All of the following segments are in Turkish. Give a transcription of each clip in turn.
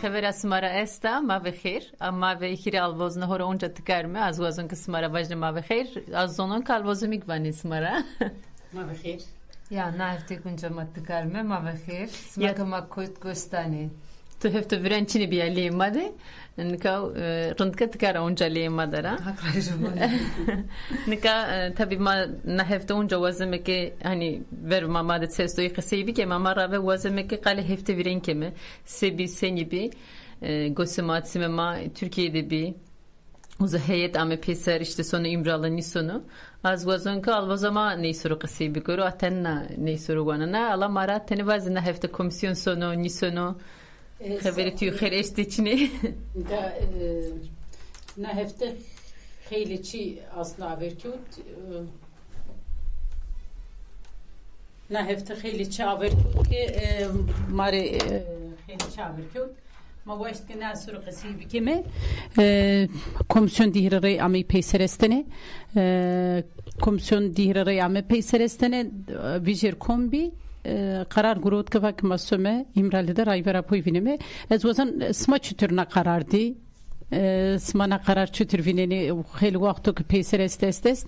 خبر اسمارا استا ما بخیر اما به خیر الواز نهار اونجا تکرمه از وازون که اسمارا وجه ما بخیر از زنان که الوازو میگوانی اسمارا ما بخیر یا نه هفته کنجا ما تکرمه ما بخیر اسمارا که ما کویت گستانی تو هفته برن چینی بیا لیماده نکا رندکه تکر اونجا لیماده را نکا تبی ما نه هفته اونجا وازمه که هنی ور ما ماده سستوی قصی بی که ما را به وازمه که قال هفته برین کمه سبی سنی بی گسمات سیما Türkiye'de bir uzun heyet ama peser işte sonu İmralı ni sonu az vazon ki alvazama ne soru qasi bir koru atenna ne soru wana ala mara teni vazna hafta komisyon sonu ni sonu haberi tüy khair içine da ne hafta khayliçi asla verkut ne hafta khayliçi verkut ki mare khayliçi verkut ما واشت که نه سر قصی بکمه کمیسیون دیگر رای امی پیسرستنه کمیسیون دیگر رای امی پیسرستنه ویژر کمبی قرار گرود که وقت مسئله امرالی در رای برای پویینه از وزن اسم چطور نقراری اسم نقرار چطور وینه خیلی وقتو که پیسرست است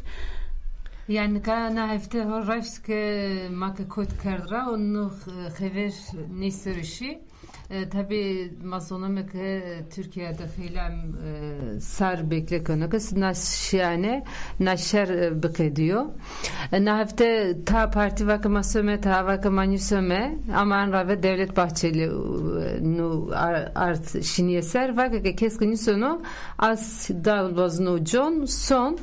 Yani kana hafta horrafs ki ma ki kod kardra onu xever neserişi tabi mazlum ki Türkiye'de filan sar bekle konu kız naşyane naşer bekediyor. Ne hafta ta parti vakı masome ta vakı manusome aman rave Devlet Bahçeli nu art şiniyeser vakı keskin sonu as dalbazno John son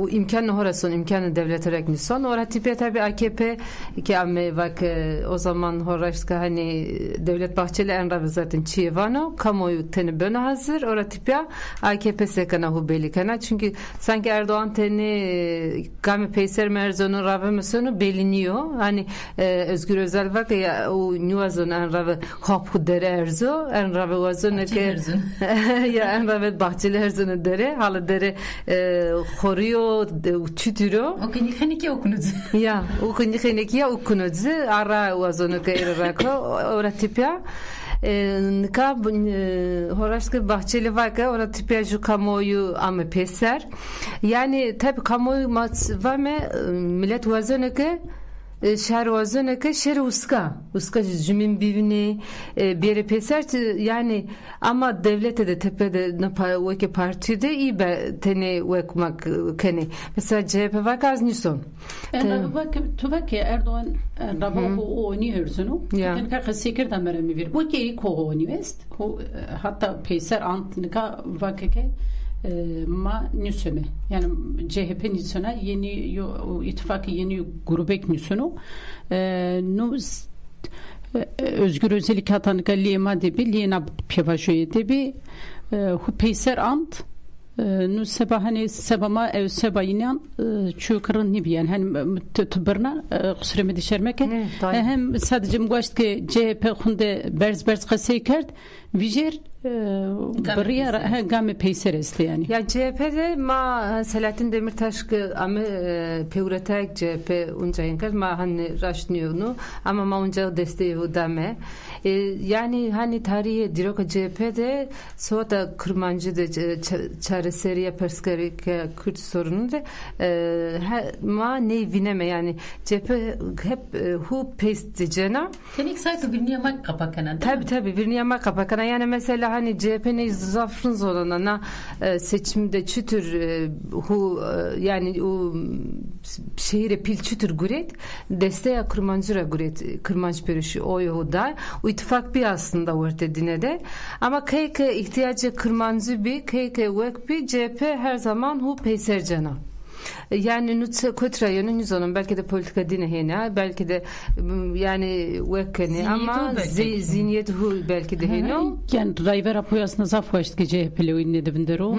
imkanı horason imkanı devlete reknison ora tipe tabi AKP ki ama bak o zaman horaşka hani Devlet Bahçeli enrav zaten çivano kamuoyu teni böne hazır ora tipe AKP sekana hubeli kana çünkü sanki Erdoğan teni gami peyser merzonu ravemesonu beliniyor hani Özgür Özel bak ya o nüvazon enrav kapı dere erzo enrav vazonu ki ya enrav Bahçeli erzonu dere halı dere خوريو تشترو اوكي خنيكي اوكنوز يا اوكي خنيكي اوكنوز ارا وازونك ايراكو اوراتيبيا nikab horaşkı bahçeli vaka oratipiya ju kamuoyu ama peser yani tabi kamuoyu var millet vazoneke şer vazoneke şer uska cümün bivini bir peser yani ama devlete de tepede ne partide iyi be tene vekmak kene mesela CHP vakaz nison tuvaki Erdoğan rabahu o ni herzunu kan ka sekir da meremi bir bu ki ko ni west hatta peser antnika vakake ma nüseme yani CHP nüsuna yeni ittifakı yeni grubek nüsunu Özgür Özellik hatanıka liyema debi liyena pivajoye debi peyser ant nu seba hani sebama ev seba inan çukarın nibi yani hani tüberna kusreme dişermeke hem sadece mguaşt ki CHP hunde berz kasey kert vijer bariyer game peyser est yani. Ya CHP'de ma Selahattin Demirtaş ki ama peuretek CHP unca inkar ma hani raşniyonu ama ma unca desteği udame yani hani tarihi diroka CHP'de soğuta kırmancı da çareseriye perskeri Kürt sorunu da ma ne vineme yani CHP hep hu peyst cena. Senik saytı birniyamak kapakana. Tabi birniyamak kapakana yani mesela hani CHP'nin zafrın zorunana seçimde çütür hu yani o şehire pil çütür guret desteğe kırmancıra guret kırmanç perişi o yoda o ittifak bir aslında orta dine de ama kayke ihtiyacı kırmancı bir kayke vek bir CHP her zaman hu peysercana yani nutse kötrayonun yüzünün belki de politika dine hena belki de yani vekene ama zihniyet hu belki de hena yani rayver apoyasına zaflaştı ki CHP'li oyunu devindero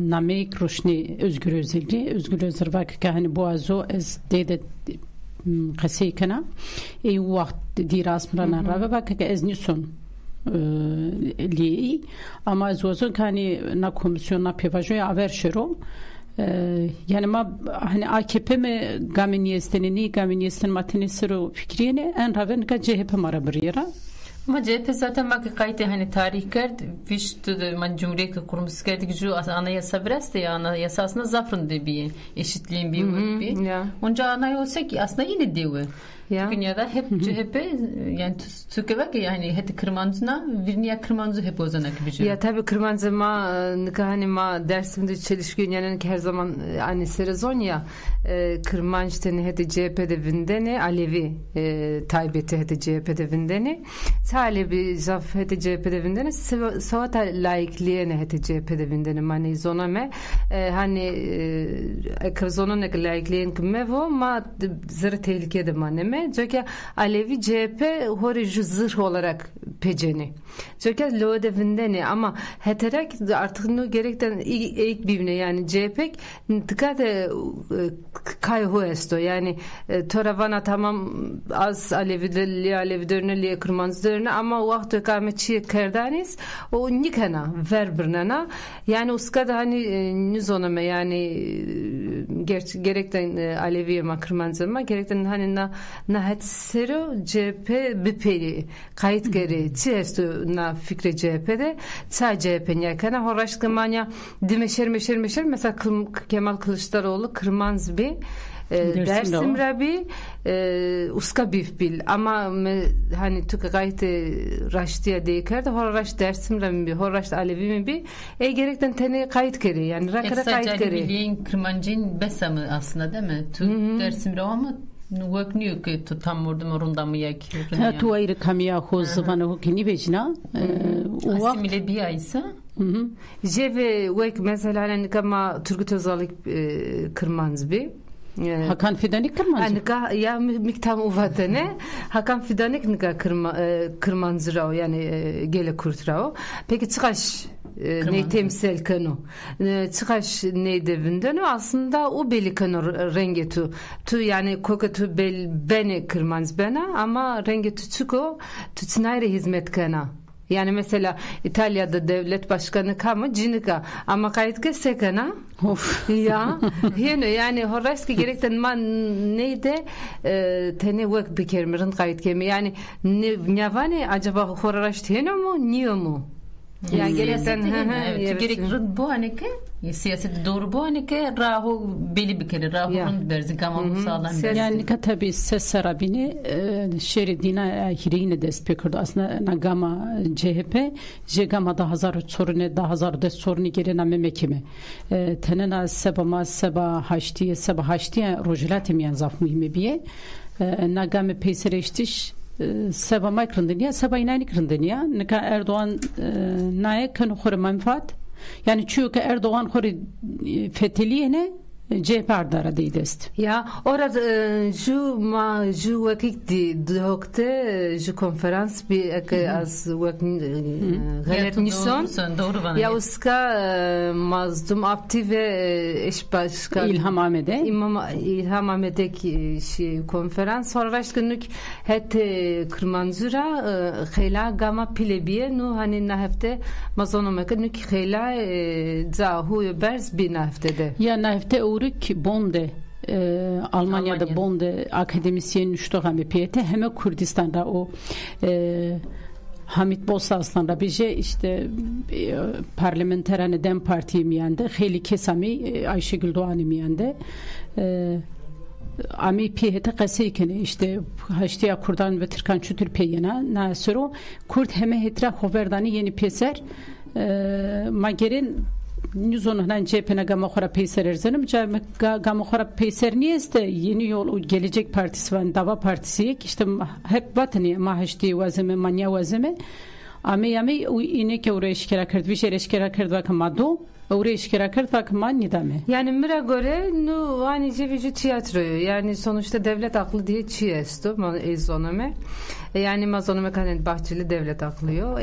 namek roşni Özgür Özel vakit hani boğazo ez dede qasey kana vaqt diras mrana rave vakit ez nison li ama az wazon hani na komisyon na pevajoya aver şerom yani ma hani AKP mi gaminiyesteni gaminiyestin matinesi ro fikriyene en raven ka CHP mara birira Ama CHP zaten bak kayıt hani tarih kart viştü man cumhuriyet kurmuş geldik şu anayasa biraz da ya anayasa aslında zafrın de bir eşitliğin bir onca anayasa ki aslında yine diyor. Dünyada hep CHP yani Türkiye var ki yani hep kırmancına virniya kırmancı hep ozanak bir şey. Ya tabii kırmancı ma hani ma Dersim'de çelişki yani her zaman hani Serezonya kırmancı tane hep CHP'de vindene Alevi Taybeti hep CHP'de vindene Talebi zaf hep CHP'de vindene savata laikliğine hep CHP'de vindene mani zoname hani ekrazonun laikliğin kmevo ma zırh tehlikede maneme çünkü Alevi CHP hori zırh olarak peceni. Çünkü loğda vindene ama heterek artık nu gerekten ilk bivne yani CHP dikkat kayhu esto yani toravana tamam az Alevilerine kırmanızlarına ama vakti ikametçi kerdanis o nikana verbirnana yani uskada hani nüzoname yani gerekten Aleviye ma kırmanızlarına gerekten hani na het sero CHP bipeli kayıt geri çesto na fikre CHP'de ça CHP'nin yakana horaşkı manya dimeşer mesela Kemal Kılıçdaroğlu kırmanız bir Dersim Rabi uska bifbil ama hani Türk gayet raştiya deykerdi horaş Dersim Rabi bir horaş Alevi mi bir gerekten tane kayıt geri yani rakara kayıt geri. Biliyin kırmancın besamı aslında değil mi? Dersim Rabi ama Nuwakniyo ki tam vurdum orunda mı ya ki? Tu ayrı kamiya hozvanı hukini bejna. Asimile bir aysa. Jeve vek mesela hani kama Turgut Özal'ı kırmanız bir. Hakan Fidanik kırmanız. Yani ya miktam uvatene Hakan Fidanik nika kırmanız rao yani gele kurt rao. Peki çıkaş ne temsil kanu çıkaş ne devinden aslında o beli kanu rengi tu yani koku beni kırmanız bana ama rengi tu çıko tu çınayre hizmet kana. Yani mesela İtalya'da devlet başkanı kamu cinika ama kayıt kese kana ya yani horaski gerekten man neydi tene vak bir kermerin kayıt kemi yani ne vane acaba horaş tene mu niyo mu? Yani gerekten gerek bu aneke siyaseti doğru bu aneke rahu belli bir kere rahunun derzi kamalı sağlam. Yani tabii ses sarabini şeridine hirine despekirdi aslında nagama CHP jegama da hazar sorunu da hazar da sorunu gelena memekime tenena seba haştiye rojlatim yan zaf muhime biye nagame peysereştiş Seba makrındın Seba inani krındın ya nika Erdoğan naye kanu khore menfaat yani çünkü Erdoğan khore fetiliğine CHP ardara değdest. Ya orada ju vakit dokte ju konferans bir az vakit galet nison ya uska mazdum aktif eş başkan İlham Ahmet'e şey konferans sonra günlük het kırmanzura khela gama pilebiye no hani nahfte mazonomek nük khela zahu berz bir naftede ya nafte Bonde Almanya'da Bonde akademisyen nüştoğame piyete hem Kürdistan'da o Hamit Bosaslan'da bir şey işte parlamenterane Dem Parti'yi miyende Heli Kesami Ayşegül Doğan'ı miyende Ami piyete kaseyken işte Haştiya Kurdan ve Türkan Çütür peyena nasero Kurd heme hetra hoverdani yeni peser magerin Nüzon'dan CHP'ne gama peyser erzenim. Gama peyser niyeste yeni yol Gelecek Partisi var. Dava Partisi işte hep batını mahaşti vazime manya vazime. Ame inek oraya işkira kırdı. Bir şey işkira kırdı bakın madu. Oraya işkira kırdı bakın man nidame. Yani mira göre nu hani cevici tiyatroyu yani sonuçta devlet aklı diye çiyesto ezoname. Yani mazonuma kanen Bahçeli devlet aklıyor.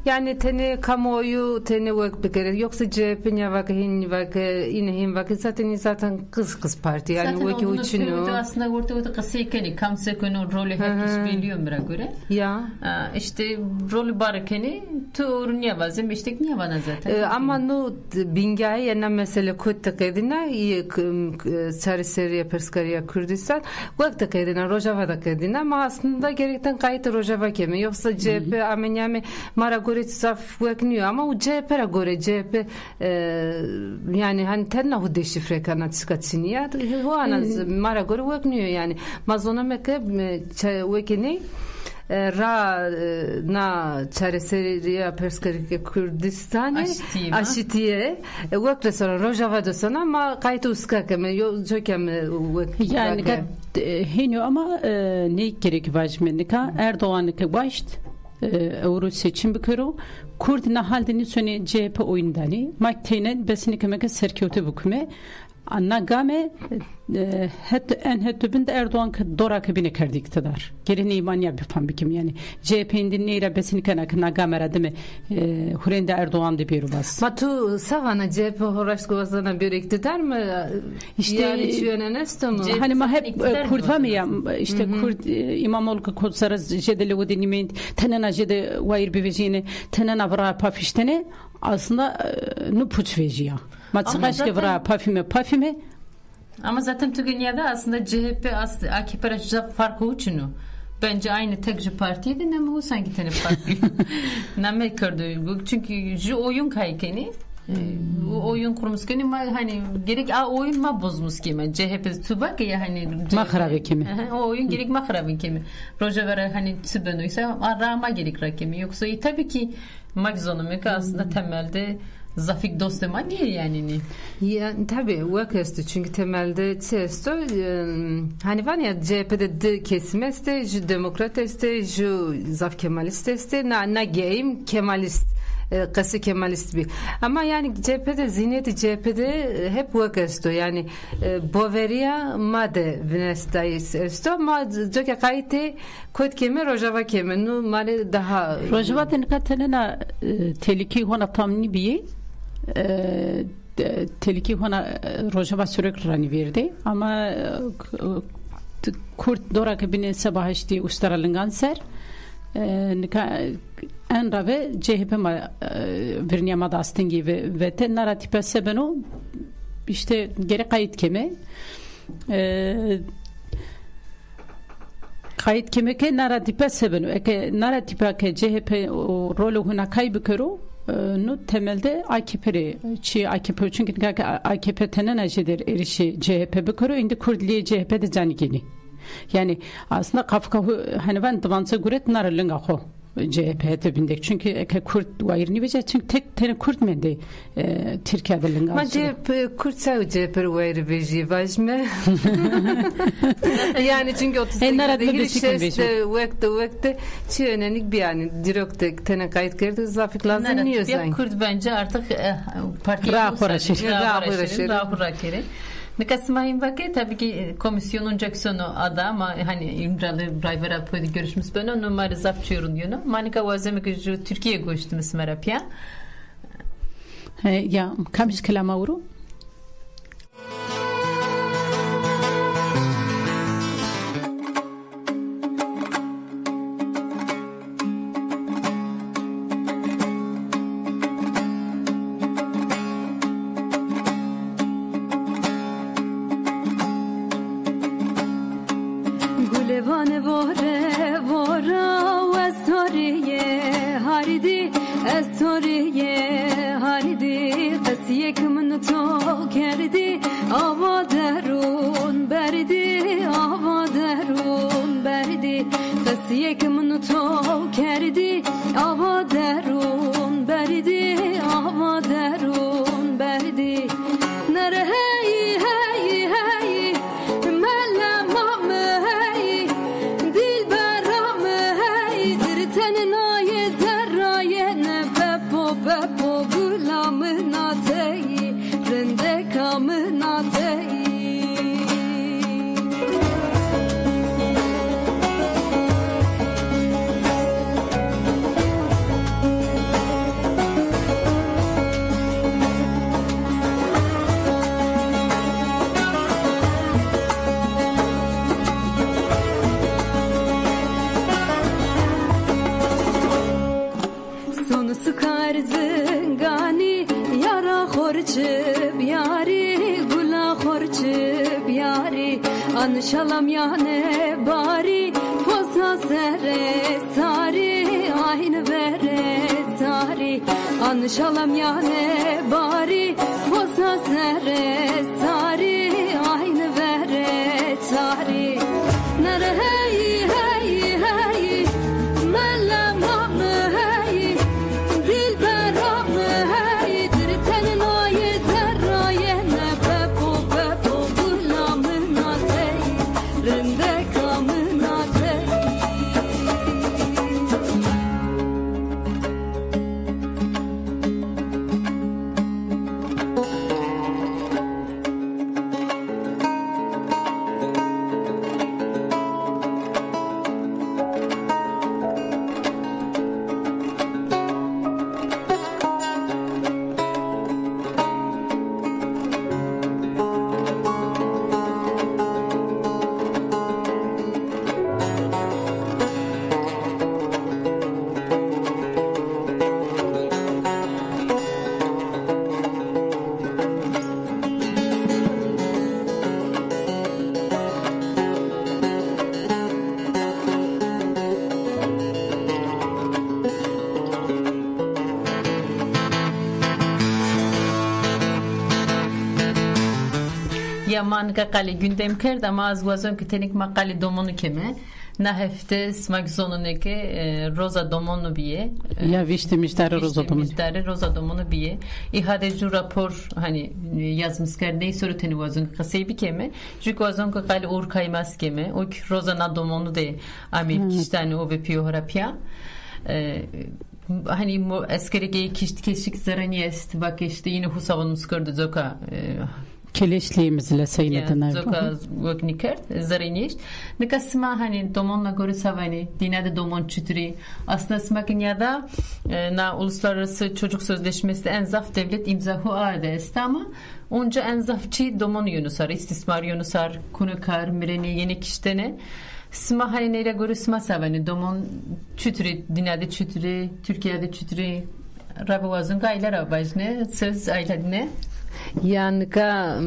Yani tene kamuoyu tene vak bir kere yoksa CHP'nin vak inehim vak zaten kız parti yani vaki uçunu. Aslında ortada kasıykeni kamsekonu rolü herkes biliyor mira göre. Ya. İşte rolü barakeni tuğur niye vazim işte niye bana zaten. Ama nu bingay yana mesela kut takadina Çareseriye Perskariya Kürdistan vakt takadina Rojava takadina ama aslında gerekten kayıt Rojava kemi yoksa CHP amenyami mara göre saf vakniyor ama o CHP'ye göre CHP yani hani tenna hu deşifre kanat skatsiniya hu ana mara göre vakniyor yani mazona meke vekini ra na Çareseriya Perskariya Kürdistan aşitiye vakti sonra Rojava da sonra ama kayıt uska kemi çok yani henüz ama ne gerek vajmenika Erdoğan'ı başt Euro seçim bükürü Kurdina haldini söne CHP oyundani maktenen besini kemeke serkiyoti bükme Anna game en Erdoğan dora kabine kerdi iktidar. Gelini imanya bir fan bikim yani. CHP'nin dinleyle besini kanak nagamera değil mi? Hurende Erdoğan de bir bas. Matu savana CHP horaşko vazana bir iktidar mı? İşte yani çüvenenesto mu? Hani ma hep Kurt mı ya? İşte Kurt İmamoğlu kodsaraz jedeli o dinlemeyin. Tenen ajede vayir bivejini tenen avra pafiştene aslında nupuç vejiya. Matsaşke vra pafime ama zaten Türkiye'de aslında CHP AKP arasında farkı uçunu. Bence aynı tek partiydi ama o sanki tane parti. Name kurdu. Çünkü şu oyun kaykeni o oyun kurmuş ki hani gerek oyun ma bozmuş ki CHP tubak ya hani mahrabe kimi. O oyun gerek mahrabe kimi. Rojava hani tübenuysa arama gerek rakimi yoksa tabii ki magzonomik aslında temelde Zafik dostuma değil yani. Yani tabii vakıstı çünkü temelde testo hani var ya CHP'de de kesim este, ju demokrat este, ju zaf kemalist este, na game kemalist. Kası kemalist bir. Ama yani CHP'de zihniyeti CHP'de hep vakıstı yani Boveria made vnestayis esto ama joke kayıtı kod kemi Rojava kemi nu mare daha Rojava tenena teliki hona tamni biye teliki hona Rojava sürekli rani verdi ama Kurt dora kabine sabah işte ustaralıngan ser en rave CHP verniya dastingi ve ten naratipe sebeno işte geri kayıt keme kayıt keme ke naratipe sebeno naratipe ke CHP rolü huna kaybı kero no temelde AKP çünkü AKP tenen ajedir erişi CHP bükürü indi Kurdliye CHP de canigini yani aslında kafka hani ben dıvansa guret narılınga ho CHP tebindek çünkü Kürt vayırni veje çünkü tek tane Kürt mende Türkiye'de linga. Ma CHP Kürt sav CHP vayır veji vajme. Yani çünkü 38'de vakti çiğnenik bir yani direkt tane kayıt girdi zafik lazım niye sen? Kürt bence artık partiye rahuraşır. Nikasmayın vakit tabii ki komisyonun jaksonu ada ama hani İmralı Brayvera payda görüşmüş ben onu numara zapçıyorum diyor. Manika vazeme ki Türkiye goştu mesmerapya. Ya kamis kelama uru? Estoriye haridi qasiyek min to anışalam yani bari posa sere sari aynı vere sari anışalam yani bari posa sere sari aynı vere sari nere hey hey hey melem mı hey dilber mı hey dirtenin ayet zerrayene pepo pepo bulamına tey rende kamına tey Yaman kakali gündem kerdi ama az vazon ki tenik makali domonu keme. Na hefte smak zonune ke roza domonu biye. Ya vişti miştari roza domonu. Miştari roza domonu biye. İhade ju rapor hani yazmış kerdi soru teni vazon kasebi keme. Ju vazon kakali ur kaymas keme. O roza na domonu de amir kiştani o ve piyohrapya. Hani bu eskeri keşik zarani est bak işte yine hu savunmuş gördü zoka Keleşliğimizle seynedin. Zoka vokniker zariniş. Nikasma hani domonla göre savani dinade domon çütri. Aslında smakin ya da na uluslararası çocuk sözleşmesi en zaf devlet imzahu ade est ama onca en zafçı domon yunusar istismar yunusar kunukar mireni yeni kiştene. Sma hani neyle göre sma savani domon çütri dinade çütri Türkiye'de çütri rabavazın gaylar abajne söz ayladne. Yani ka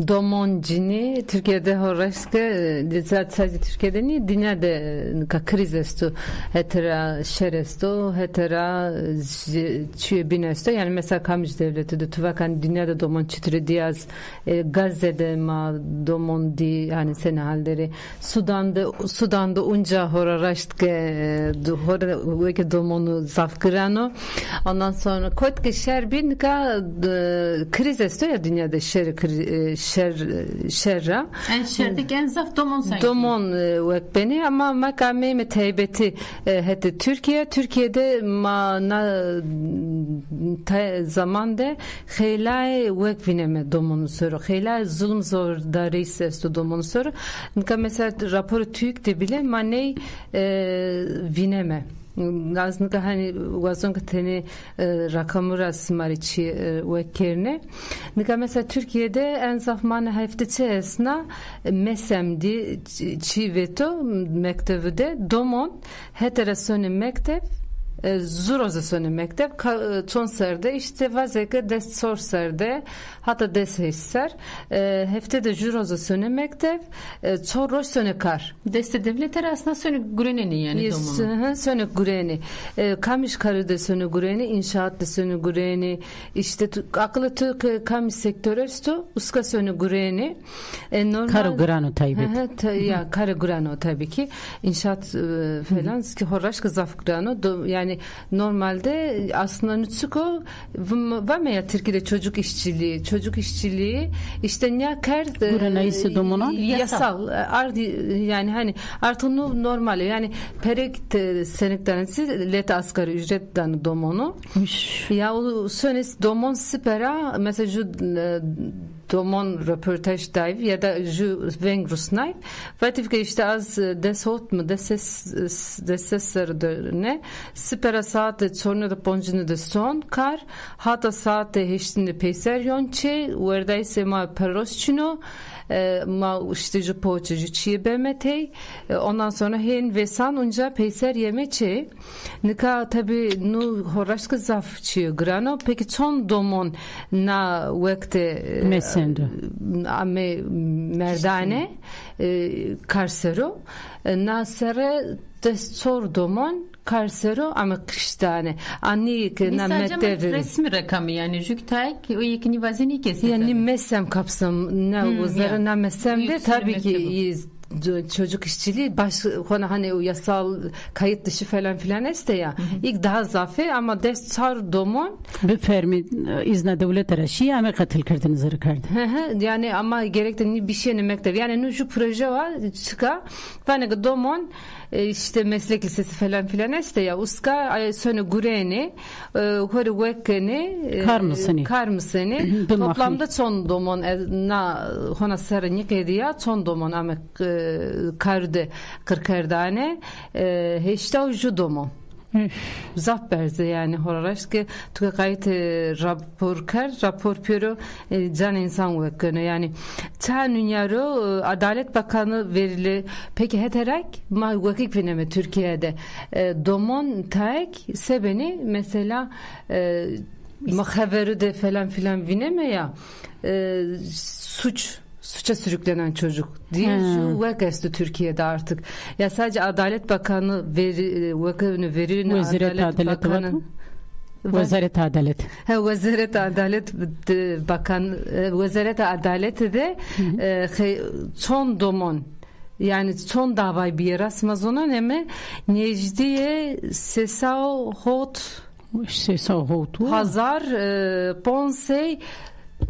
domoncini Türkiye'de horaşka sadece Türkiye'de ni dünyada ka krizestu hetera şerestu hetera binestu yani mesela kamış devleti de tuvakan dünyada domon çitri diyaz Gazze'de ma domon di yani senehalleri Sudan'da unca horaşke hora domonu zafkırano ondan sonra kotke şerbin ka krize ya dünyada şerra en şerdik en zaf domon sanki domon beni ama makame meteybeti hete Türkiye'de zamanda xeylay vekvineme domonu soru xeylay zulm zordari sestu domonu soru mesela raporu TÜİK de bile maney vineme Gaznika hani vazon teni rakamura smariçi vekirne. Nika mesela Türkiye'de en zafmane hafta esna mesemdi çiveto mektebde domon heterasoni mektep Zuroza sonu mektep çon serde işte vazeke dest sor serde hatta dest hisser heftede juroza sonu mektep çoroş sonu kar deste devletler aslında sonu gureni yani domonu sonu gureni kamış karıda sonu gureni inşaat da sonu gureni işte akıllı Türk kamış sektörü sto uska sonu gureni Karı gurano taybet ya karı gurano tabii ki inşaat falan ki horaş kızaf gurano yani normalde aslında nütsuko var ya Türkiye'de çocuk işçiliği işte ne kert buranayısı domuna yasal yani hani artık normal yani perek senektanesi let asgari ücretten domonu ya o sönes domon spera mesela domon röportaj dive ya da ju vengrusnay vatifke işte az desot mu deseserdne spera saate sonra da ponjunu da son kar hata saate heştinde peyser yonçe werdayse ma perosçino ma işte ju poğaça ju çiğ bemetey ondan sonra hen ve san unca peyser yemeçe nika tabi nu horaşka zaf çiğ grano peki son domon na vekte ame merdane karsero nasere destor domon karsero ama kıştane ani na medder resmi rakamı yani jüktek o yekini vazini kesin yani mesem kapsam ne uzara na mesem de tabii ki çocuk işçiliği hani o yasal kayıt dışı falan filan este ya ilk daha zafi ama destar domon bir fermi izne devlet araşi ama katil kırdınız kardı. Yani ama gerekli bir şey nemektir. Yani şu proje var çıka bana domon işte meslek lisesi falan filan este ya uska sonu gureni hori wekeni karmısını toplamda son domon na hona sarı diye son domon ama kardı 40 tane işte o ju domon zaf berze yani horaş ki tu kayıt rapor piro can insan vekene yani ta dünyaro Adalet Bakanı verili peki heterek ma vakik fineme Türkiye'de domon tek sebeni mesela muhaberi de falan filan vineme ya suça sürüklenen çocuk diye şu vakası Türkiye'de artık. Ya sadece Adalet Bakanı vakanı verir Adalet Bakanı Vezaret Adalet. Vezaret Adalet Bakan Vezaret Adalet de son domon yani son davayı bir rasmazona neme Necdiye Sesao Hot Hazar Ponsey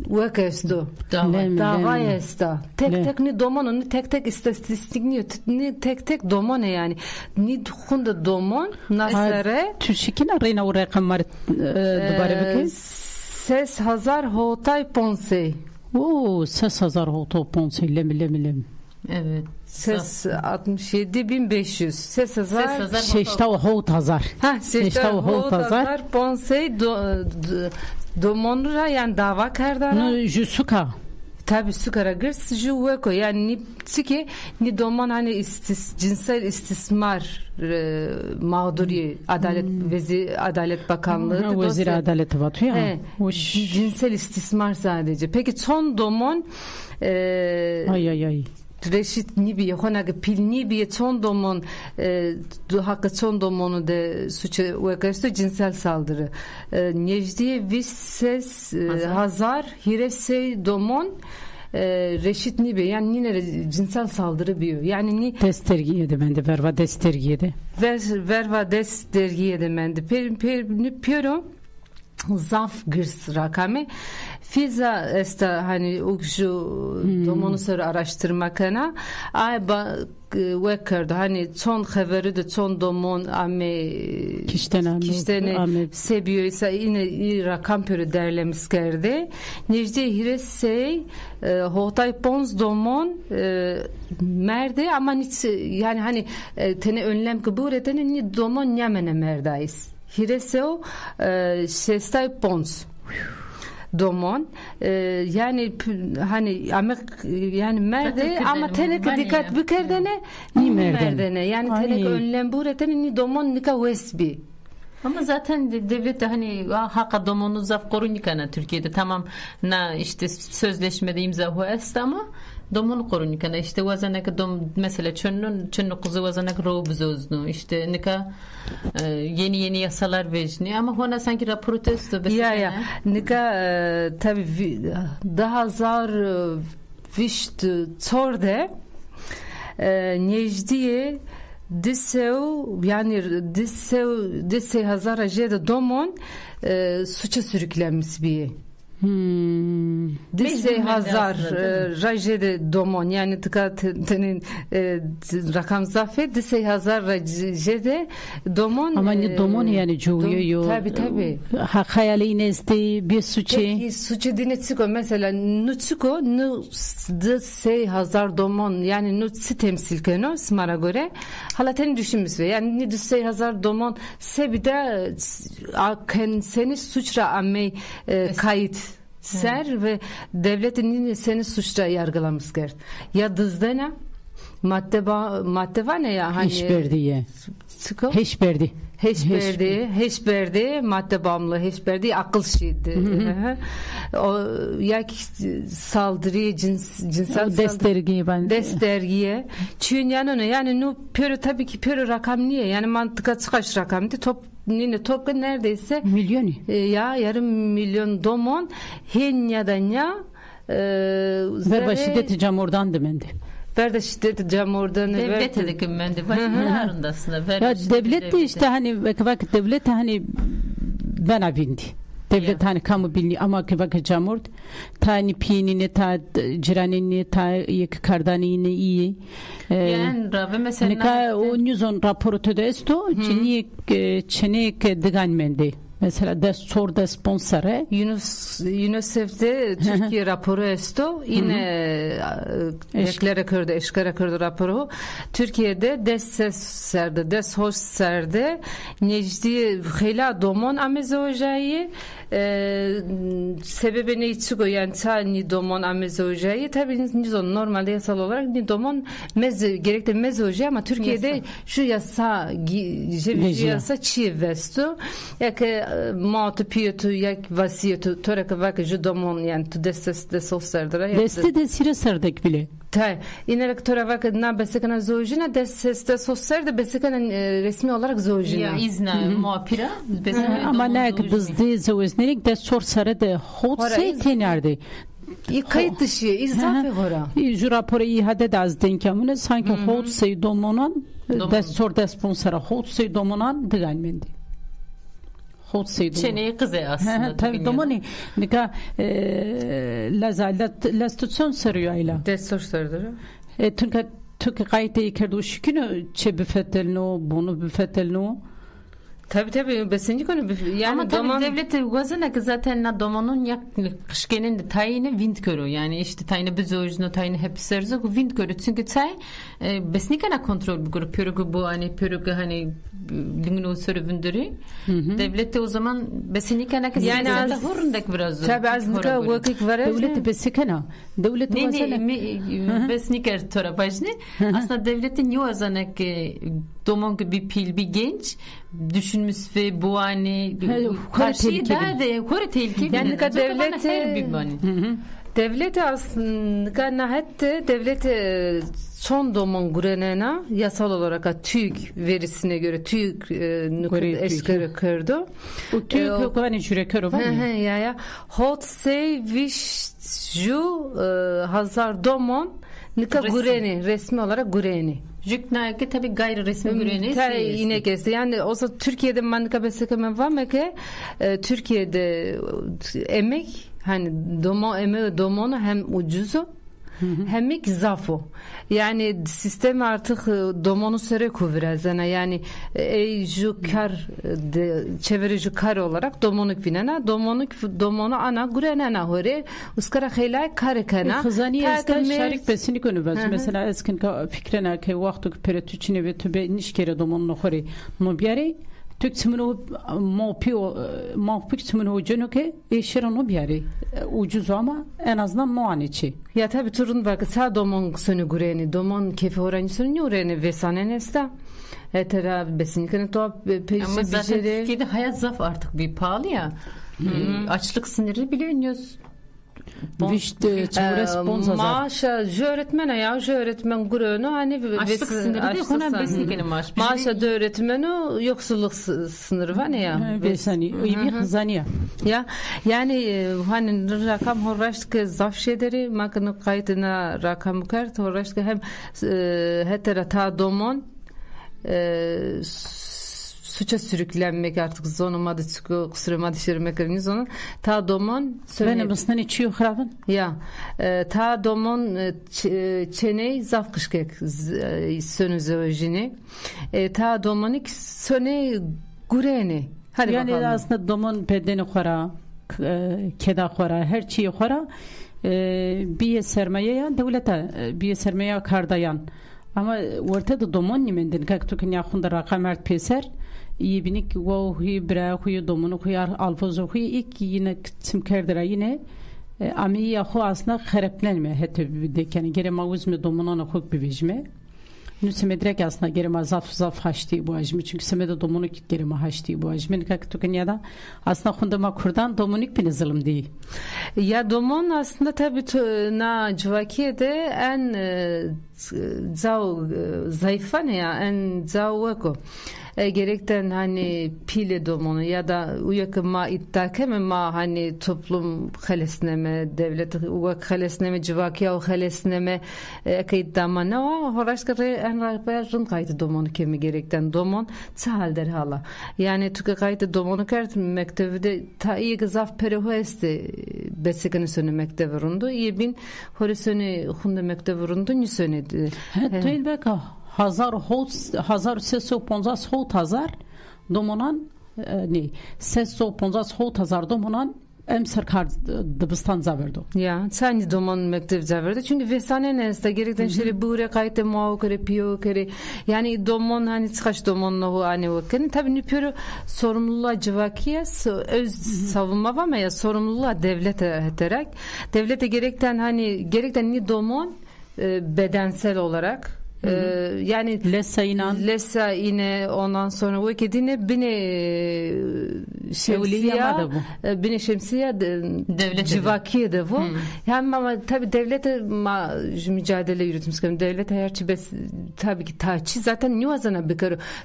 Vekestu dava esta tek ni domon ni tek istatistik ni tek domon yani ni hunda domon nasere tüşkin arena o rakamlar dubare bakın ses hazar hotay ponsey ses hazar hotay ponsey lem evet ses 67.500 ses hazar şeşta o hot hazar şeşta o hot hazar ponsey domonra yani dava kardara jusuka tabi sukara gırs juweko yani ni tiki ni domon hani cinsel istismar mağduri Adalet Bakanlığı Vezir Adalet Batı ya cinsel istismar sadece peki son domon ay Reşit Nibiye, honaga pil Nibiye son domon hakkı son domonu de suçu vekası cinsel saldırı. Necdiye Visses Hazar Hiresey domon Reşit Nibiye yani yine cinsel saldırı biyo. Yani ni destergiyede bende verva destergiyede. Verva destergiyede bende. Pero zaf gırs rakamı Fiza esta hani şu domonu soru araştırmakana ay vekardı hani son haberi de son domon ame kiştene sebiyoysa yine rakam pörü derlemiş kerdi Necde Hiresey Hotay Pons domon merde ama yani hani tene önlem kabul edene ni domon nyamene merdayız Hireseo Şestay Pons domon yani hani yani merde ama tenek dikkat bükerdene ni merdene yani tenek önlem buretene ni domon nika wesbi ama zaten devlet de hani haka domonu zaf korunikana Türkiye'de tamam na işte sözleşmede imza huest ama domonu korunikana işte vazanak mesela çönnu kuzu vazanak robuzoznu işte nika yeni yasalar vecni ama hona sanki protesto ya nika tabi daha zar vişt çorde Necdiye Diseu hazara jede domon suça sürüklenmiş bir Disey hazar rajede domon yani tıkatenin rakam zafet disey hazar rajede domon ama ne domon yani cuyo tabi hayali nesti bir suçe dinetsiko mesela nutsiko nu disey hazar domon yani nutsi temsil keno smara göre halaten düşünmüş ve yani ni disey hazar domon sebide seni suçra amme kayıt ser ve devletin seni suçla yargılamış gert. Ya dızdana madde var ne ya hani hiç berdi ye. Hiç berdi. Heşberdi madde bağımlı, heşberdi akıl şeydi. O ya saldırı cinsel destergiye. Çünkü yani no pörü tabii ki pörü rakam niye? Yani mantıka çıkaş rakamdı. Toplu neredeyse milyonu. Ya yarım milyon domon hen ya da ya ve şiddeti camurdan demendi. Verde şiddeti camurdan devlet dedik ben de başlarında aslında. Ya devlet de işte hani vakit devlet hani bana bindi. Devlet hani kamu bilni ama vakit camur tani pinini ta ciranini ta yek kardanini iyi. Yani rabe mesela ne o newson raporu to desto çenek digan mendi. Mesela de sor de sponsore UNICEF'de Türkiye raporu esto yine eşkara kurdu raporu Türkiye'de des hoş serde necdi khila domon amezojayı sebebi ne içigo yani tani domon amezojayı tabii nizon normalde yasal olarak ni domon gerekli mezoja ama Türkiye'de şu yasa çiğ vesto yani mağtu piyotu yak vasiyetu töreke vakı judomon yani tu destes olsardara deste de sire sardek bile tay inerek töre vakı na besekana zojina destes olsardı besekana resmi olarak zojina ya izna muapira ama ne bizde zojnelik de sorsara de hotse tenerdi kayıt dışı izafe gora ju raporu ihade de az denkamune sanki hotse domonan de sor de sponsora hotse domonan digalmendi Çeneyi kızı aslında. Tabii domani nika lastatson sarıyor ayla. Destor sarıyor. Çünkü kayıtı kerdu şükünü çe büfetelno bunu büfetelno. Tabii besinci konu yani ama tabii devleti gazına ki zaten na domonun yak kışkenin de tayini wind körü yani işte tayini bizojno tayini hep serzo wind körü çünkü tay besnikana kontrol bir grup pörgü bu hani lingno sörüvündürü devlette o zaman besnikana ki yani az hurundaki biraz tabii az nika vakit var devlette besikana devlet besniker torapajni aslında devletin yuazana ki domon gibi pil bir genç düşünmüş ve bu hani karşıyı daha da kore tehlikeli yani devlete aslında hatta devlete son domon gurenena yasal olarak TÜİK verisine göre TÜİK eşkere kırdı. O TÜİK o jüre kırdı var mı? Ya hot say wish ju hazar domon nika gureni resmi olarak gureni. Jüknayke tabii gayri resmi gureni. Yine gezdi. Yani o zaman Türkiye'de manika besekeme var mı ki Türkiye'de emek hani domonu hem ucuzu hem zafo. Yani sistem artık domonu süre kuvrazana yani ju kar çevirici kar olarak domonuk binana domonu ana gurenana hore uskara khaylay karikana khazaniye sta şarik besini konu baz mesela eskin fikrena ke vaqtu peretüçine ve tübe nişkere domonu hore no biare tüksümünü mavpik cenuke eşeron biare ucuz ama en azından no aniçi ya tabii turun bak sa domon sonu gureni domon kefe oranı sonu ureni vesane nesta etera besinikene to ama zaten Türkiye'de hayat zaf artık bir pahalı ya açlık sınırı biliyorsunuz. Vişte sponsor maaşa öğretmen gurunu hani açlık sınırı değil ona besnikene maaşa öğretmeni yoksulluk sınırı var ya besani iyi kızaniya ya yani hani rakam horraştık zaf şeyleri makını kayıtına rakam kart horraştık hem hetera ta domon suça sürüklenmek artık zonumadı çıkıyor kusuruma düşürmek onun ta domon benim ısnan içiyor hravın ya ta domon çeney zaf kışkek sönüze ojini ta domonik söne gureni hadi yani bakalım. Aslında domon bedeni khora keda khora her şeyi khora bir sermaye ya devlete bir sermaye kardayan ama ortada domon nimendin kaktukin yaxunda rakamert peser iyi binik wo hi bra huy domonu huyar alfozo huy ilk yine simkerdira yine amiya hu aslında xereplenme hete de yani gere mavuz me domonona huk bivejme Nu semedrek aslında gerima zaf haşti bu ajmi çünkü semede domonik gerima haşti bu ajmi ne tuken da aslında khundama kurdan domonik bir zulüm değil. Ya domon aslında tabii na Cvakiye'de en zayıfa ne ya en zavako. Gerekten hani pile domonu ya da uyakı ma ittake ma hani toplum halesneme devlet uyak halesneme Cvakiye o halesneme ekayit damana o horaşkare en rın kaydı domonu kemi gerekten domon çahal der hala yani tüke kaydı domonu kert mektebide ta iyi gazaf pereho esti besekeni sönü mekteberundu iyi bin horesönü hunde mekteberundu nüsönü Değil beka 1350 domonan ne 350 domonan em sarkar dibistan zaverdo. Ya sen domon mektep zaverdo çünkü vesane neste gerekten şeri bure kayte muav kere piyo kere yani domon hani çıkaş domon no hani vakın tabii nüpürü sorumluluğa Cvakiye öz savunma var ama ya sorumluluğa devlete ederek devlete gerekten hani gerekten ni domon bedensel olarak yani lesa yine ondan sonra o kedine bine şemsiye devlet Cvakiye'de bu. Yani ama tabii devlete mücadele yürütmüş. Devlet herçi tabii ki taçi zaten nüvazana bir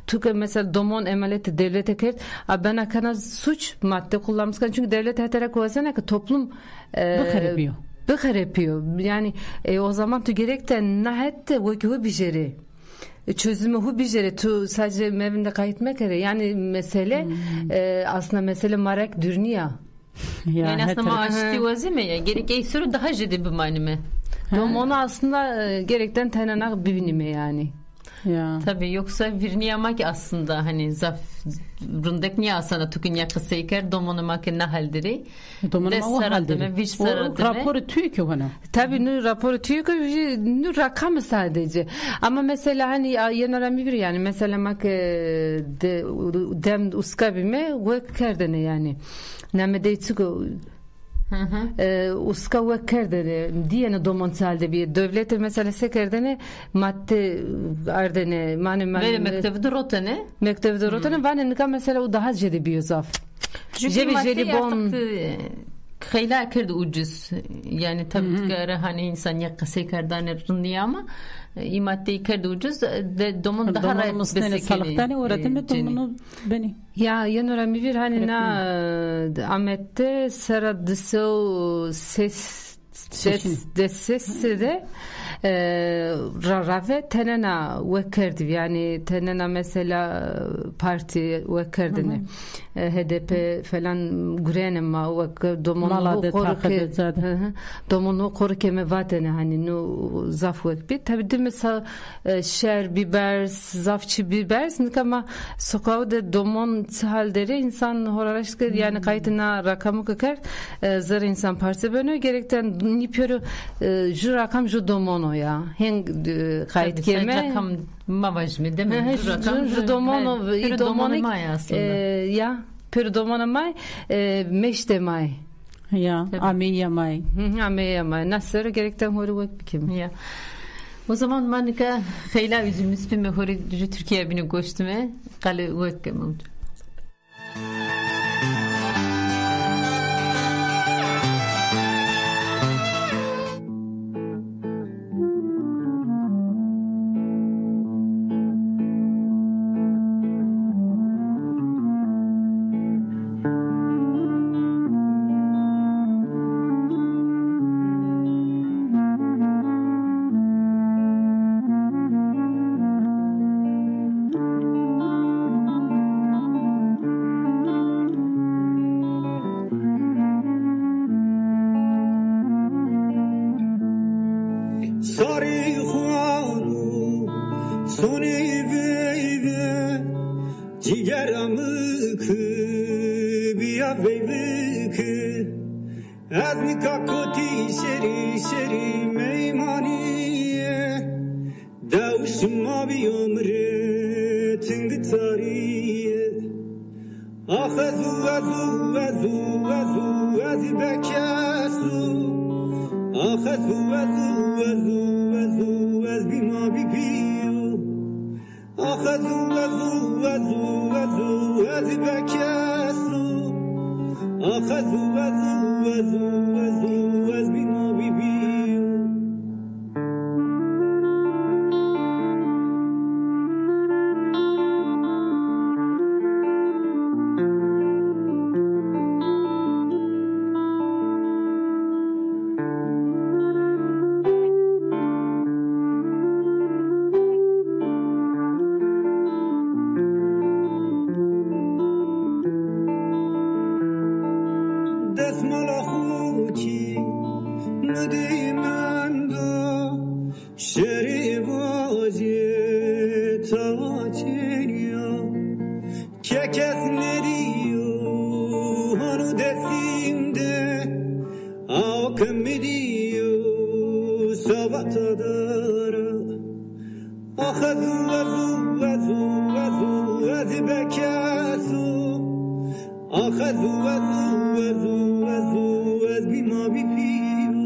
Türkiye mesela domon emaleti devlete kert ben kana suç madde kullanmış çünkü devlet ederek vazana ki toplum Bıkar yapıyor. Yani o zaman tu gerekten nahette bu bijeri. Çözümü hu bijeri tu sadece mevinde kayıtmak kere. Yani mesele aslında mesele marek dürniya. Yani aslında maaşti vazime ya. Gerek sürü daha ciddi bir manime. Onu aslında gerekten tenanak bivinime yani. Ya. Tabii yoksa virniyamak aslında hani zaf rundek niye asana tukunya kısayker domonamak ne haldiri domonama o haldiri o raporu tüyük o bana tabii nu raporu tüyük nu rakam sadece ama mesela hani yanarami bir yani mesela mak dem uskabime ve kerdene yani namede çıkı uska ve kerdene diyene domonsalde bir devlete mesela sekerdene madde ardene mane mektebde rotane vane nika mesela o daha ciddi bir zaf çünkü madde artık Khayla kerdi ucuz yani tabii ki hani insan yakası kardan rındiya ama maddeyi kerdi ucuz domon daha rahat besekeli salıktani öğretimi domonu beni ya yanırami bir hani na Ahmet'te seradısı ses de rave tenena vekerdi yani tenena mesela parti vekerdine HDP falan gurenema domonu koruke mevatene hani no zaf vekbi tabi de mesela şer biber zafçı biber ama sokağda domon haldere insan horaraşka yani kayıtına rakamı kakar zar insan parti bönü gerekten nipyoru ju rakam ju domono ya hen kayıt keme rakam mavajmi değil mi ju domono ya pür domona may meşte may ya amiya may nasıl gerekten horu vek bikim ya o zaman manika khayla üzümüz bir mehori Türkiye bini goştume kale vek kemam آخذ و از بی ما بی پیو شری واجی تاچنیا که کس ندیو هنو دستیم ده آکم میدیو سوات داره آخذو وزو وزو وزو وزی بکسو آخذو وزو وزو وزو وز بی ما بی پیو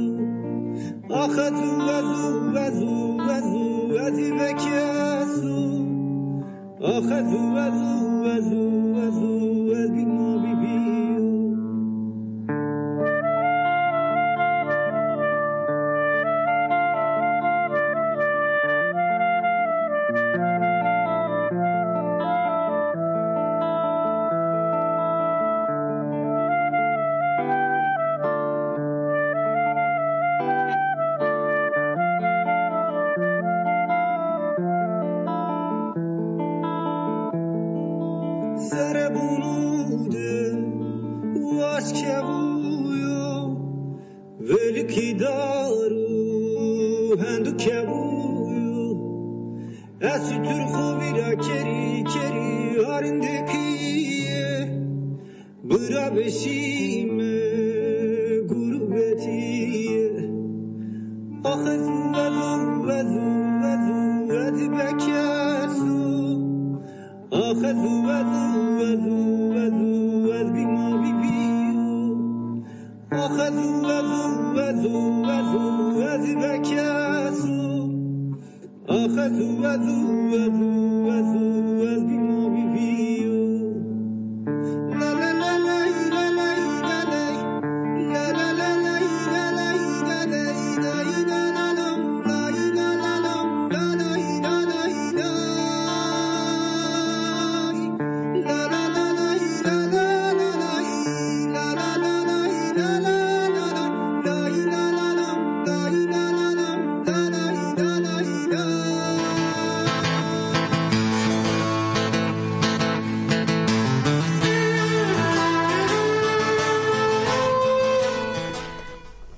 آخذو وزو وزو وزو وزی بکسو آخذو وزو وزو وزو وز بی ما بی پیو Veliki daru hendu kevuyu Esi Türk'u vira keri keri harindekiye Bıra beşime gurbetiye Ahezu vezu vezu vezu vezi bekesu Ahezu vezu vezu vezu vez bima bibiyu Ahezu vezu vezu vezu vezi bekesu Ahezu vezu vezu vezu vez bima bibiyu La la la la la la la la La la la la la la la la la la la la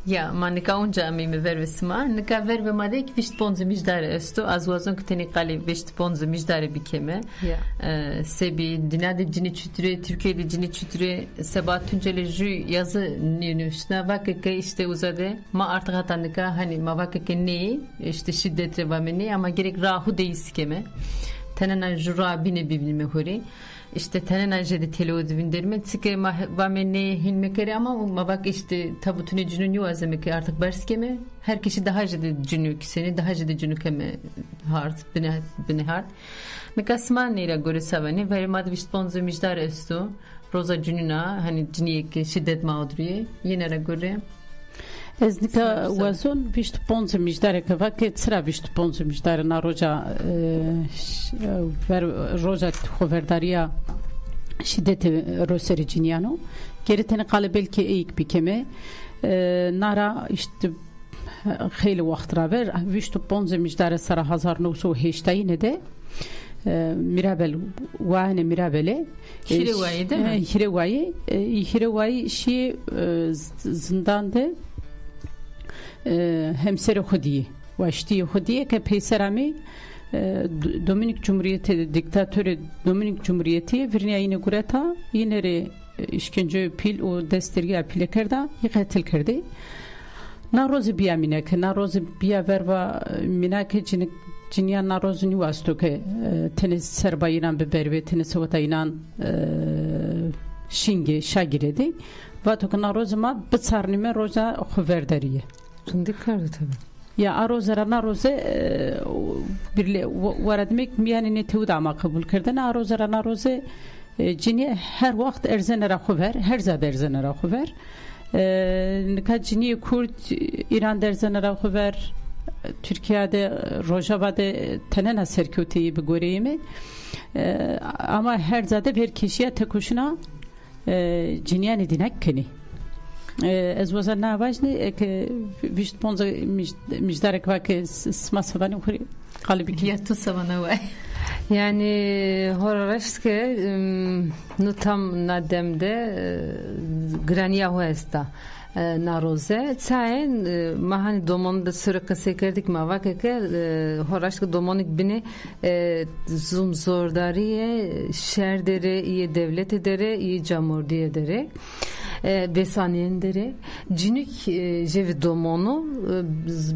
Ja, ma nika unja mi me verve sma, nika verve ma dek visht ponze mijdare esto, az wazon kiteni qali visht ponze mijdare bikeme. Sebi dinade cini çütüre, Türkiye'de cini çütüre, Sebat Tunceli jü yazı nünüşna vakike işte uzade, ma artık hata nika hani ma vakike neyi, işte şiddet revameni ama gerek rahu değiskeme. Tenena jura bine bibilme hori. İşte tenen jedi televizyonderme tsike vamene hinmekere ama bak işte tabutune cünün yuazemeke artık berskeme her kişi daha jedi cünük seni daha jedi cünükeme hard bine hard mekasman neyra göre savani ve mad vişponzu mijdar estu roza cününa hani ciniyek şiddet mağduriye yine göre Ez nika wazon vişt ponze mijdare ke vaket sıra vişt ponze mijdare na roja ver roja hoverdariya şiddeti roseri cinyano geri tane kale belki eğik bikeme nara işte خیلی وقت را بر ویشت پونز میجدار سر 1908 نده میرابل وانه میرابله هیروایی değil mi? هیروایی شی زندانده همسر خودیه واشتی خودیه که پیسرمی Dominik Cumhuriyeti diktatörü Dominik Cumhuriyeti virniya yine gureta yine re işkence pil o desterge pile kerda yıkatil kerdi naroz biya minek naroz biya verva minek cinya naroz ni vasto ke tenis serbayinan beberve tenis vatayinan şinge şagiredi vato ke naroz ma bitsarnime roza xuverdariye Tundik kardı tabii. Ya arozara naroze birle varadmek yani ne tevda ama kabul kırdın arozara naroze cini her vakit erzenera xuver her zade erzenera xuver nika cini Kürt İran erzenera xuver Türkiye'de Rojava'da tenena serküteyi bir göreyimi ama her zade bir kişiye tekuşuna ciniyani dinek keni از وزن نواجنی که ویشت پونزه میجدار که که اسم سوانی خوری قلبی Ya tu savana vay. Yani horarışke nu tam nademde graniya huesta. naroze caen ma hani domon da sırka sekerdik ma vakeke horaşka domonik bini zum zordariye şerdere iyi devlet edere iyi camur diye dere besaniyen dere cinik jevi domonu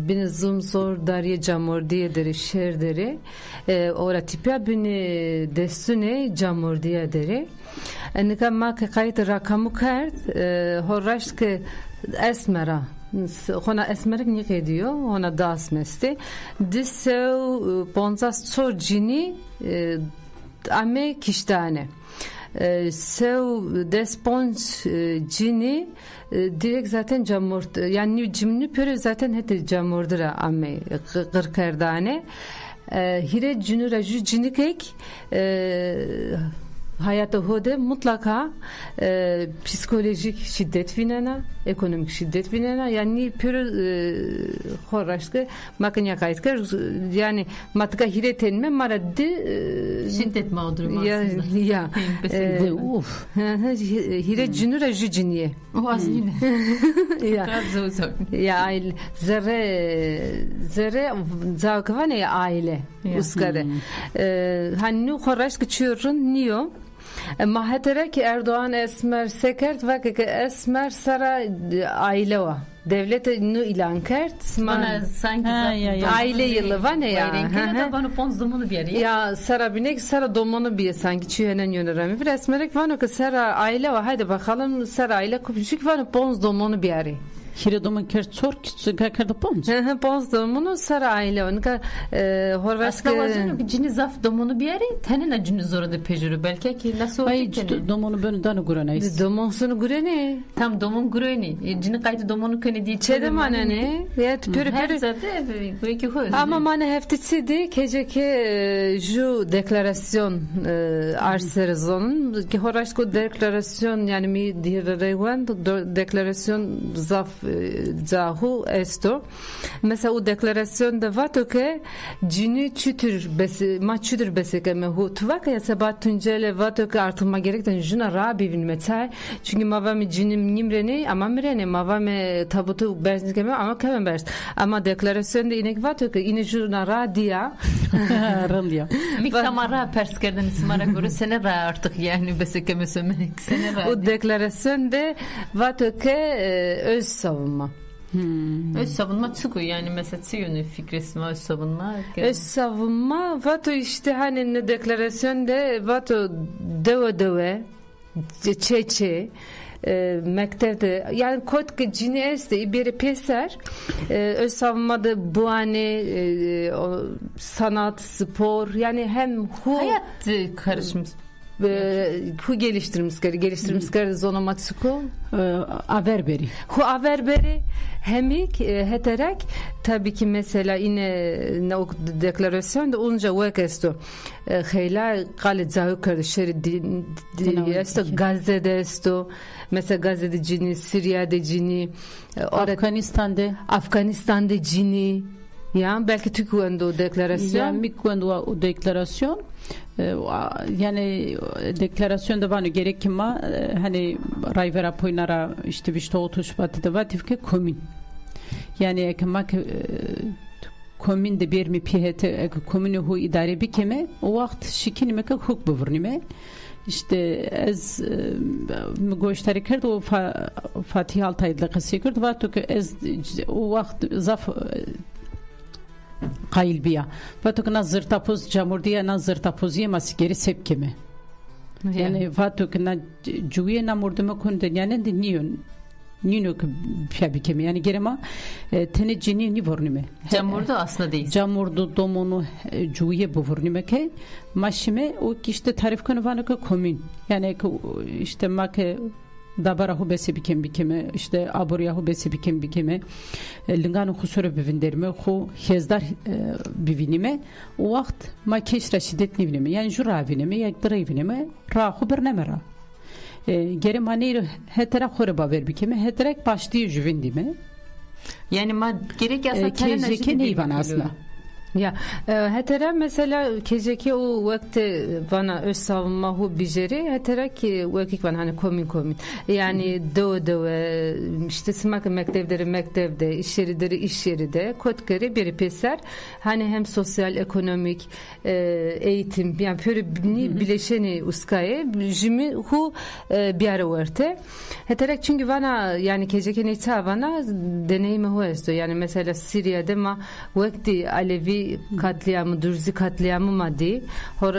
bini zum zordariye camur diye dere şerdere ora tipya bini destune camur diye dere Nika ma ke kayıt rakamı kart horaşk esmera Hona esmerik nik ediyor ona das mesti disev ponzas çor cini ame kiştane sev despons cini direkt zaten camur yani cimni pöre zaten hete camurdıra ame kırkerdane hire cünüra jü cinikek hayata hode mutlaka psikolojik şiddet vinena, ekonomik şiddet vinena yani pürü horaşkı makanya kayıtkar yani matka hiretenme maraddi şiddet mağdurum aslında. Ya hire cünüra jüciniye. O az yine. Ya ya zerre zavkavane ya aile uskade. Hani horaşkı çürün niyo Mahatere ki Erdoğan esmer sekert ve ki esmer sara aile var. Devlet nu ilan kert. Bana sanki aile yılı var ne ya? Renkine de bana pons domunu bir yer. Ya sara binek sara domunu bir sanki çüyenen yöneremi. Bir esmerek var ki sara aile var. Haydi bakalım sara aile küçük var pons domunu bir yer. Hire domun kert sor ki kakar da pons. Pons domunu sara aile. Onka horvaska. Aslında vazgeçtim ki cini zaf domunu bir yeri. Tenine cini zoru da pejuru. Belki ki nasıl oldu ki? Hayır domunu böyle danı gureneyiz. Domonsunu gurene. Tam domun gurene. Cini kaydı domunu köne diye. Çedem anane. Ya pürü pürü. Bu iki hoş. Ama mana heftitsidi keceki ju deklarasyon arserzonun ki horaşko deklarasyon yani mi diyereğen deklarasyon zaf zahu esto. Mesela o deklarasyonda vato ke cini çütür besi maçüdür beseke mehu tuvaka ya sebat tuncele vato ke artırma gerekten juna rabivin metay çünkü mavami cinim nimreni ama mirene mavami tabutu berzinke ama kemen bers ama deklarasyonda inek vato ke ine juna radia randia miktamara perskerden ismara göre sene ra artık yani beseke mesemek sene ra o deklarasyonda vato ke öz savunma. Öz savunma çıkıyor yani mesela Siyon'un fikresi öz savunma. Öz savunma vato işte hani ne deklarasyonda vato deve çeçe mektepte yani kod ki cini este iberi peser öz savunmada bu hani sanat spor yani hem hayat karışmış. Hu geliştirmişler zonomatsiko averberi. Hu averberi hemik heterek tabii ki mesela yine o deklarasyonda olunca vekesto heyla kalet zahı kardeşleri esto Gazze'de esto mesela Gazze'de cini Suriye'de cini Afganistan'da cini ya belki tüküende o deklarasyon yani miküende o deklarasyon yani deklarasyonda var gerek ki ma hani rayvera poynara işte vişte otuş batıda vatifke komün yani ekmak komün de bir mi pihete komünü hu idare bikeme o vakt şikin meka huk buvurnime işte ez goştari kerd o Fatih Altay'la kası kerd vato ki ez o vakt zaf qayil biya vato na zırtapoz camurdiya na zırtapoziye masigeri sepkeme yani vato na juye na murdumu kunde yani de nino piyabikeme yani gerema tene cini ni vornime camurdu aslında değil camurdu domonu juye bu vornime ke maşime o işte tarif konu vanı komün yani işte make dabarahu besi bikeme işte aburyahu besi bikeme lingano khusura bivinderme khu hezdar bivinime o vakt ma keşra şiddet nivnime yani juravinime ya drayvinime rahu bernamera geri manir hetera khore baver bikeme heterek başlıyor juvindime yani ma gerek yasa keşke neyvan aslında Ya hetera mesela keceki o vakti bana öz savunma hu bijeri hetera ki vakit bana hani komün yani do işte simak mektevde iş yeridir kotkari bir peser hani hem sosyal ekonomik eğitim yani böyle bileşeni uskaye jimi hu bir ara varte hetera çünkü bana yani keceki neyse bana deneyimi hu esto yani mesela Suriye'de ma vakti Alevi katliamı, Dürzi katliamı maddi.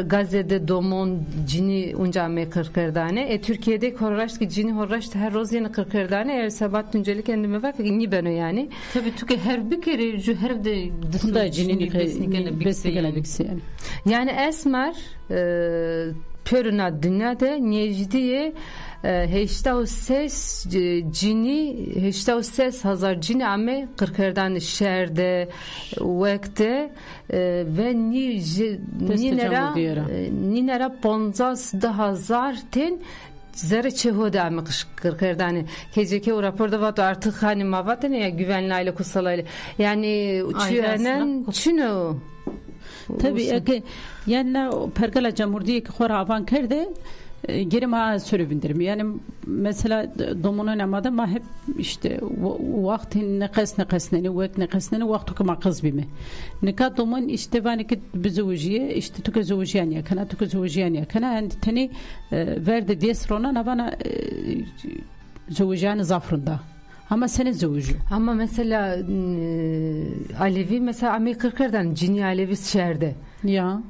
Gazze'de domon cini unca me kırkırdane. Türkiye'de horraştı cini horraştı her roz yine kırkırdane. Eğer sabat tüncelik kendime bak ni beno yani. Tabii Türkiye her bir kere her de da cini besnikene yani. Yani esmer pörüna dünyada necdiye heşta ses hazar cini ame kırkırdan şehirde vakte ve ninera 50,000 ten zerre çehoda ame kırkırdani keceki o raporda var artık hani mavat ne ya güvenli aile kusalayla yani uçuyanen çino tabii ki yani pergala Cumhuriyeti ki xora avan kerde geri ma sürübindirim yani mesela domuna namada ma hep işte vaktin nefesine vakti kuma kızbimi nika domun işte bana ki bizojiye işte tuke zojiyan ya kana yani tani verdi desrona nabana zojiyan zafrında ama senin zoju ama mesela Alevi mesela Amerika'dan cini Alevi şehirde ya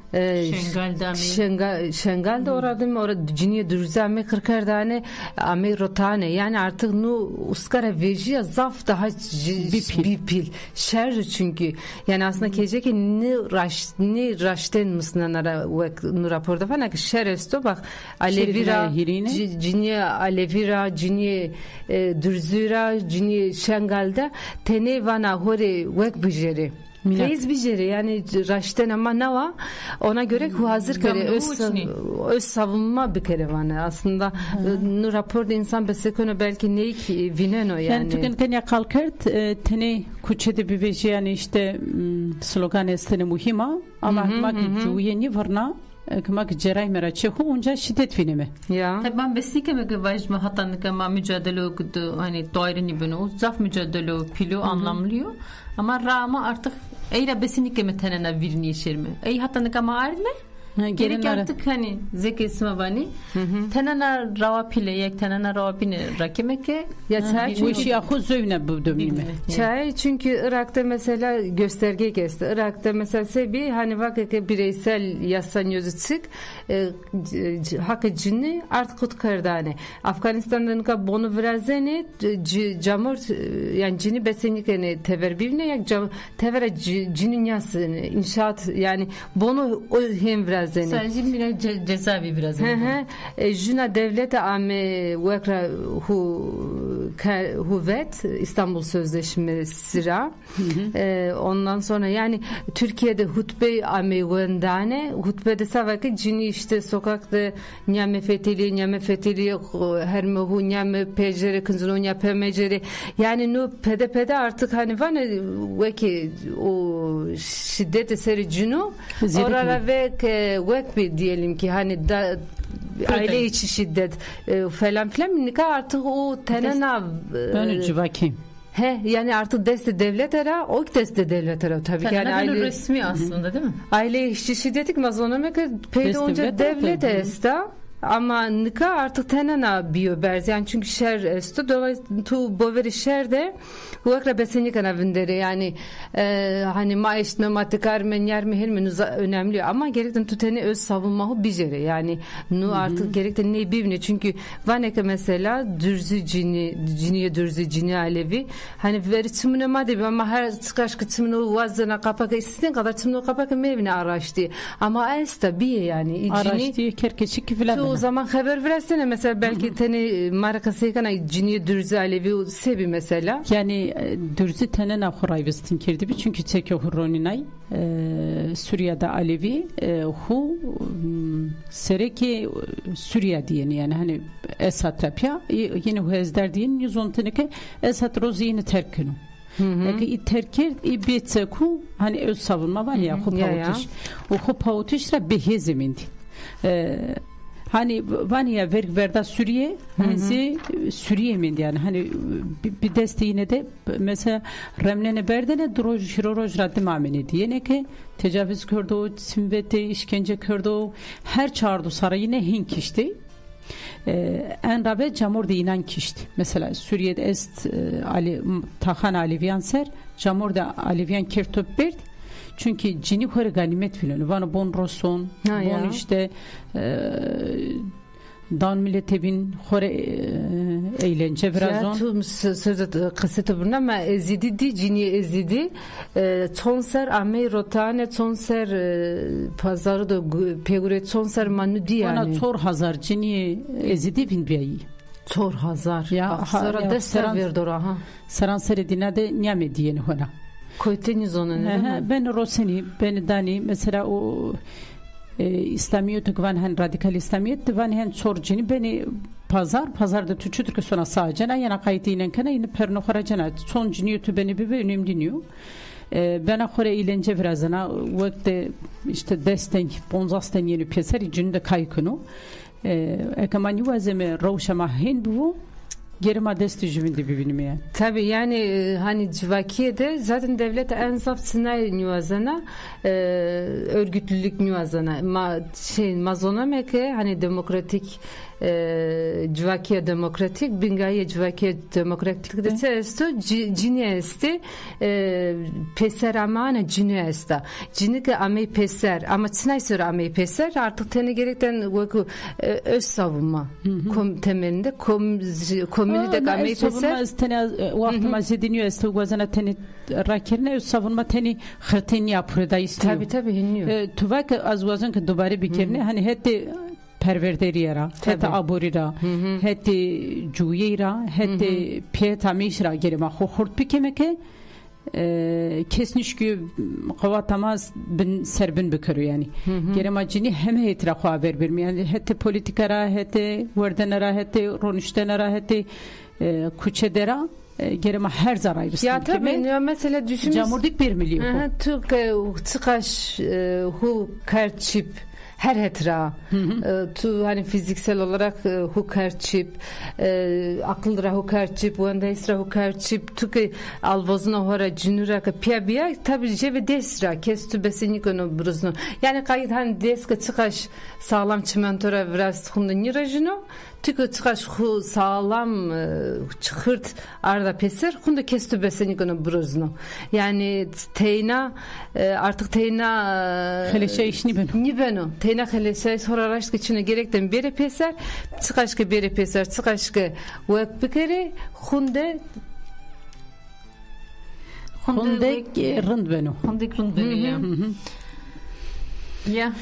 Şengal'da orada ciniye dürzame kırkardane ame rotane yani artık nu uskara vejiya zaf daha bir pil şer çünkü yani aslında keceki ni raşten mısnanara nu raporda falan ki şer esto bak Alevira ciniye Alevira ciniye dürzüra ciniye Şengal'da tene vana hore vek bijeri Reis bijeri yani raşten ama nava ona göre hazır kere öz savunma bir kere var aslında nu raporda insan besekonu belki neyi ki vineno yani tüken ya kalkert tene kuçede bir veji yani işte slogan estene muhima ama mak juyeni varna kmak ceray meraçı hu onca şiddet vinemi ya tabii ben besike me gavajma hatanlık ama mücadele okudu hani daireni bunu zaf mücadele pilo anlamlıyor ama rama artık Eyra besinike mi tenena birini yeşerme. Ey hatanık ama ağır mı? Gerek artık hani zeki ismi bani. Tenena ravapile yek tenena ravapine rakemeke. Ya çay bu işi yakın zövne bu dömime. Çay çünkü Irak'ta mesela gösterge kesti. Irak'ta mesela sebi hani vakit bireysel yasan yüzü çık hakkı cini artık kutkardane. Afganistan'dan ka bonu vrazene camur yani cini besinike tever birine yak tevere cinin yası inşaat yani bunu o hem vraz sadece biraz cezaevi biraz. Juna devlete ame vekra huvet İstanbul Sözleşmesi ondan sonra yani Türkiye'de hutbe ame vendane hutbede savaki cini işte sokakta nyame fetili herme hu nyame pejere kınzunu nyame mecere yani nu pede artık hani var ne veki o şiddet eseri cinu orara vek bir diyelim ki hani aile içi şiddet falan filan nika artık o tenena yani artık deste devlet era o deste devlet era tabii ki yani aile resmi aslında değil mi? Aile içi şiddetik mazlumeme peyde onca devlet esta ama nika artık tenena biyoberz yani çünkü şer esto dolayısıyla tu boveri şerde huakra besinlik anavindere yani hani maaşına matikar men yer mihir önemli ama gerekten tuteni öz savunmahu bijere yani nu artık gerekten ne birbirine çünkü vaneke mesela dürzü cini Alevi hani veri tümüne madde ama her çıkaşkı tümüne vazına kapak istediğin kadar tümüne kapak mevine araştı ama esta bir yani araştı kerkeçik falan o zaman haber versene mesela belki teni markası kana cini dürzü Alevi sebi mesela yani dürzü tene na xurayvestin kirdi bi çünkü çeke huroninay Suriye'de Alevi hu sereki Suriye diyeni yani hani Esad tapya yine hu ezder diyen 110 teneke Esad rozi yine terkinu Eki terkir bitseku hani öz savunma var ya hupavutiş. O hupavutiş ra behezemindi. Hani vaniye verda Suriye hani Suriye miydi yani hani bir desteğine de mesela remlene berdene droj hiroj raddim ameni diye ne ki tecavüz gördü, simvete işkence gördü, her çağırdı sarayına hink işti. En rabe camur inan kişti. Mesela Suriye'de est Ali Tahan Alevyan ser camur da Alevyan kertop berdi. Çünkü cini hore ganimet filan. Vanı bon roson, bon işte dan milletebin hore eğlence birazon. Ya tu sözde kısıtı bunun ama ezidi di cini ezidi. Çonser amey rotane çonser pazarı da peguret çonser manu di yani. Bana çor hazar cini ezidi bin biyi. Çor hazar. Ya sonra deser verdora ha. Saran seredine de nyame diyeni hona. Koyteniz onu ne? Ben Roseni, ben Dani mesela o İslamiyet van hen radikal İslamiyet van hen sorcini beni pazarda tüçüdür ki sonra sağcana yana kayıtıyla kana yine perno haracana son ciniyeti beni bir önemli diniyor. Ben akore eğlence birazına vakti işte desten bonzasten yeni piyasar cinde kaykını ekaman yuazeme rovşama hen bu Gerima destijiminde birbirine. Tabii yani hani Civakiye'de zaten devlet en saf sınay nüvazana örgütlülük nüvazana mazona meke hani demokratik Civakiye demokratik Bingaye Civakiye demokratik de esto cini esti peser amana cini esta cini ke amey peser ama sınay sonra amey peser artık tene gerekten öz savunma temelinde komünite amey peser tene vakti mazediniyor esto gazana tene rakirne öz savunma tene hırteni yapıyor da istiyor tabii hinniyor tuvak az vazın ki dubare bikirne hani hette perverderiera hette aburira hette juyera hette pietamişra gerima hort pikemeke kesnişki qavatama bin serbin bikörü yani gerima cini hem hetra haber vermi yani hette politikara hette verdenera hette ronüştenera hette kuçedera gerima her zaray bisti. Ya tabii ya mesela düşünün camurdik 1 milyon. Türk çıkaş hu karçip her hetra tu hani fiziksel olarak hukarçip akılra hukarçip uandesra hukarçip tuke alvozuna hora cinura ka piabiya tabii ve desra kestu besenik onu bruzno yani kayıt hani deska çıkaş sağlam çimentora biraz xumda nirajino tüke çıkaş hu sağlam çıkırt arda peser xumda kestu besenik onu bruzno yani teyna artık teyna heleşe işni beno teyna heleşe soraraş geçine gerekten beri peser çıkaşke beri peser çıkaşke vek bikere xumda rınd beno ya ya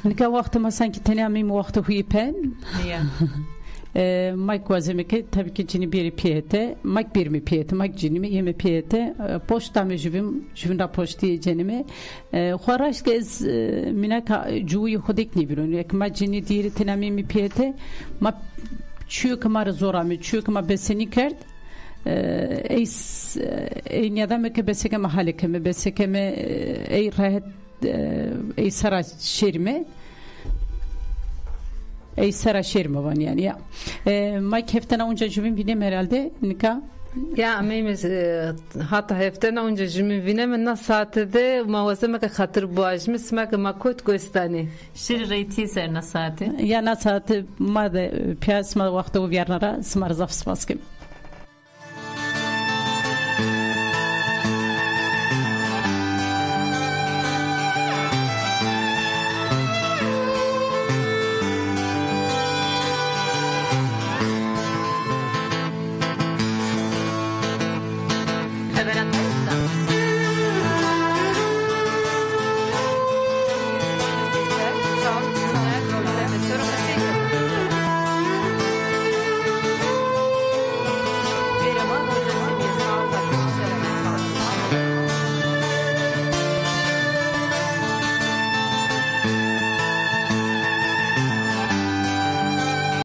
nika vakti sanki tenamim vakti huyi pen ya Mike vazemeke tabii ki cini bir piyete Mike bir mi piyete Mike cini mi yeme piyete poşta mı jivin rapos diye cenime xaraş gez minaka juyu xodik ni bilon ek ma cini diye tenamim mi piyete ma çüyük ma zora mi çüyük ma beseni kert ey niyada ke beseke mahalle me beseke me ey rahat ey sara şerime ey sara şerime van yani ya Mike heftena önce jüvin binem herhalde nika ya meymes hatta heftena önce jüvin binem na saatede mavazeme ka hatır buajme smak makot gostani şir reyti ser na saate ya na saate ma de piyas ma vakti u vjarnara smar zafsmaskim